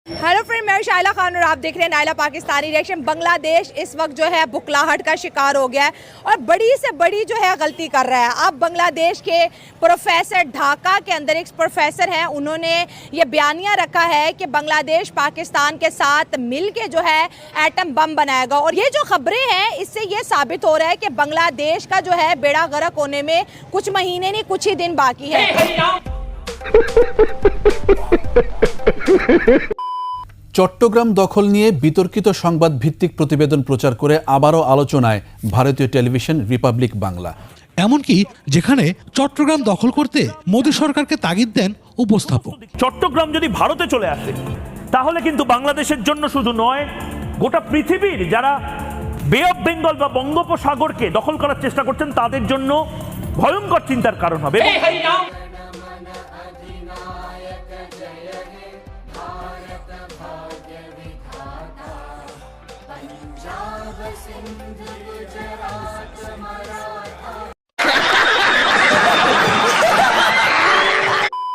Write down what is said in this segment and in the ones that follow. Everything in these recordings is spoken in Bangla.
हेलो फ्रेंड, मैं शाइला खान और आप देख रहे हैं नायला पाकिस्तानी रिएक्शन। बांग्लादेश इस वक्त जो है बुखलाहट का शिकार हो गया है और बड़ी से बड़ी जो है गलती कर रहा है। अब बांग्लादेश के प्रोफेसर, ढाका के अंदर एक प्रोफेसर हैं, उन्होंने ये बयानिया रखा है कि बांग्लादेश पाकिस्तान के साथ मिल के जो है एटम बम बनाएगा। और ये जो खबरें हैं इससे ये साबित हो रहा है कि बांग्लादेश का जो है बेड़ा गर्क होने में कुछ महीने नहीं कुछ ही दिन बाकी है। চট্টগ্রাম দখল নিয়ে বিতর্কিত সংবাদ ভিত্তিক প্রতিবেদন প্রচার করে আবারও আলোচনায় ভারতীয় টেলিভিশন রিপাবলিক বাংলা। এমনকি যেখানে চট্টগ্রাম দখল করতে মোদী সরকারকে তাগিদ দেন উপস্থাপক। চট্টগ্রাম যদি ভারতে চলে আসে তাহলে কিন্তু বাংলাদেশের জন্য শুধু নয়, গোটা পৃথিবীর যারা বে অফ বেঙ্গল বা বঙ্গোপসাগরকে দখল করার চেষ্টা করছেন তাদের জন্য ভয়ঙ্কর চিন্তার কারণ হবে।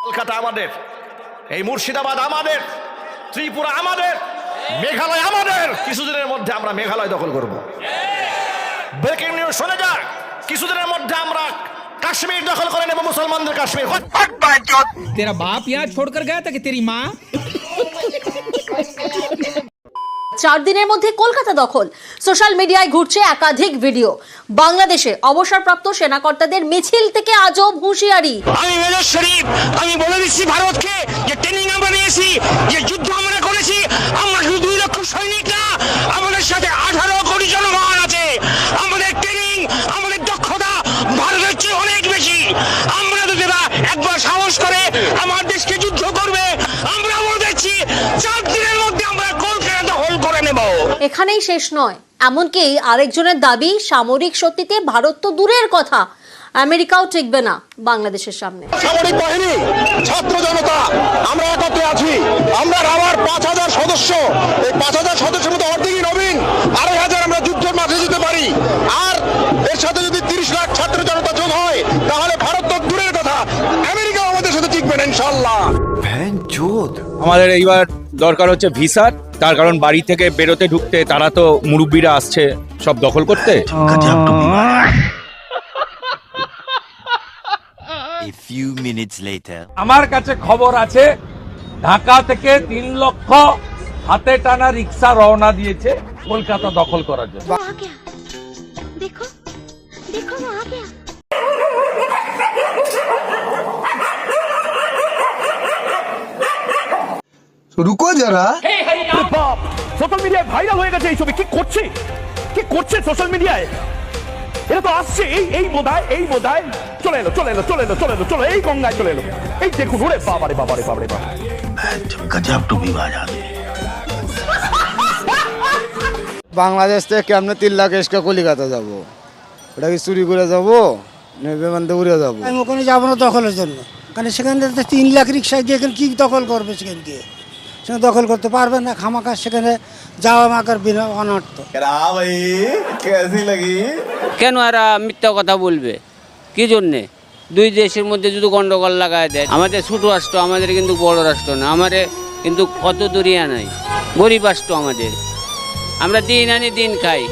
কলকাতা আমাদের, এই মুর্শিদাবাদ আমাদের, ত্রিপুরা আমাদের, মেঘালয় আমাদের। কিছুদিনের মধ্যে আমরা মেঘালয় দখল করব। ব্রেকিং নিউজ শুনে যাক, কিছুদিনের মধ্যে আমরা কাশ্মীর দখল করে নেব, মুসলমানদের কাশ্মীর। तेरा बाप यहाँ छोड़कर गया था कि तेरी माँ? 4 দিনের মধ্যে কলকাতা দখল। সোশ্যাল মিডিয়ায় ঘুরছে একাধিক ভিডিও। বাংলাদেশে অবসরপ্রাপ্ত সেনাকর্তাদের মিছিল থেকে আজব হুঁশিয়ারি। আমি মেজর শরীফ, আমি বলে দিচ্ছি ভারতকে যে ট্রেনিং আমরা নিয়েছি, যে যুদ্ধ আমরা করেছি, আমরা শুধু 2 লক্ষ সৈনিক না, আমাদের সাথে 18 কোটি জনগণ আছে। আমাদের ট্রেনিং, আমাদের দক্ষতা ভারতের চেয়ে অনেক বেশি। আমরা যদি একবার সাহস করে আমার দেশকে যুদ্ধ করবে, আমরা বলে দিচ্ছি 4 দিনের মধ্যে আমরা কলকাতা দখল করে নেব। এখানেই শেষ নয়, এমনকি আরেকজনের দাবি সামরিক শক্তিতে ভারত তো দূরের কথা, আমেরিকাও টিকবে না বাংলাদেশের সামনে। সামরিক বাহিনী, ছাত্র জনতা, আমরা একত্রে আছি। আমরা আমার 5000 সদস্য, এই 5000 সদস্যের মধ্যে অর্ধেকই নবীন, 2,500 আমরা যুদ্ধের মাঠে যেতে পারি। আর এর সাথে যদি 30 লাখ ছাত্র জনতা যোগ হয় তাহলে ভারত তো দূরের কথা, আমেরিকাও আমাদের সাথে টিকবে না ইনশাআল্লাহ। আমাদের এইবার দরকার হচ্ছে ভিসার, তার কারণ বাড়ি থেকে বেরোতে ঢুকতে তারা তো মুরব্বীরা আসছে সব দখল করতে। আমার কাছে খবর আছে ঢাকা থেকে 3 লক্ষ হাতে টানা রিক্সা রওনা দিয়েছে কলকাতা দখল করার জন্য। দেখো দেখো আ গয়া। রুকো যারা। সোশ্যাল মিডিয়ায় ভাইরাল হয়ে গেছে এই ছবি। কি করছে সোশ্যাল মিডিয়ায়? এটা তো আসছে এই বোধহয় চলে এলো এই গঙ্গায় চলে এলো। এই দেখুন, ওরে বাবারে বাবারে বাবারে বাবা, গজব টুপি বাজা। বাংলাদেশ থেকে কেমনে 3 লাখ এসে কলিকাতা যাব? ওটা কি চুরি করে যাব না বিমান দিয়ে উড়ে যাব? আমি ওখানে যাবো না দখলের জন্য, কারণ সেখানে 3 লাখ রিক্সা দিয়ে কি দখল করবে? সেখানে গিয়ে সেখানে দখল করতে পারবে না, খামাখা সেখানে যাওয়া মাকার বিনা অনর্থ। কেন এরা মিথ্যা কথা বলবে? কি জন্যে? 2 দেশের মধ্যে যদি গন্ডগোল লাগায় দেয়। আমাদের ছোট রাষ্ট্র, আমাদের কিন্তু বড় রাষ্ট্র না, আমাদের কিন্তু কত দরিয়া নাই, গরিব রাষ্ট্র আমাদের। আমরা দিন আনি দিন খাই।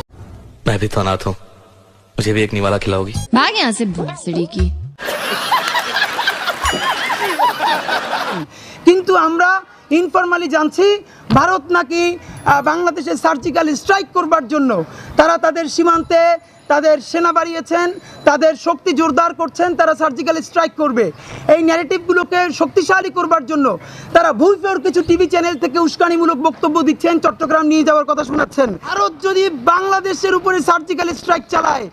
मैं भी तो अनाथ हूं, मुझे भी एक निवाला खिलाओगी? भाग यहाँ से भोसड़ी की। কিন্তু আমরা ইনফরমালি জানছি ভারত নাকি বাংলাদেশে সার্জিক্যাল স্ট্রাইক করবার জন্য তারা তাদের সীমান্তে তাদের সেনা বাড়িয়েছেন, তাদের শক্তি জোরদার করছেন, তারা সার্জিক্যাল স্ট্রাইক করবে। এই ন্যারেটিভগুলোকে শক্তিশালী করবার জন্য তারা ভুলফের কিছু টিভি চ্যানেল থেকে উস্কানিমূলক বক্তব্য দিচ্ছেন, চট্টগ্রাম নিয়ে যাওয়ার কথা শোনাচ্ছেন। ভারত যদি বাংলাদেশের উপরে সার্জিক্যাল স্ট্রাইক চালায়,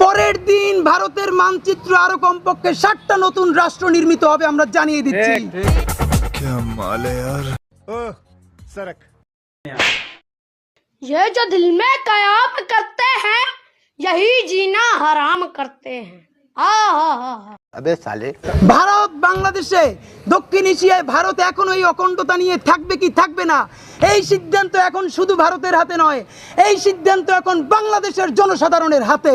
পরের দিন ভারতের মানচিত্র আরো কমপক্ষে 60টা নতুন রাষ্ট্র নির্মিত হবে, আমরা জানিয়ে দিচ্ছি। ये जो दिल में कयाम करते हैं यही जीना हराम करते हैं। আবে সালে, ভারত বাংলাদেশে, দক্ষিণ এশিয়ায় ভারত এখন এই অখণ্ডতা নিয়ে থাকবে কি থাকবে না, এই সিদ্ধান্ত এখন শুধু ভারতের হাতে নয়, এই সিদ্ধান্ত এখন বাংলাদেশের জনসাধারণের হাতে।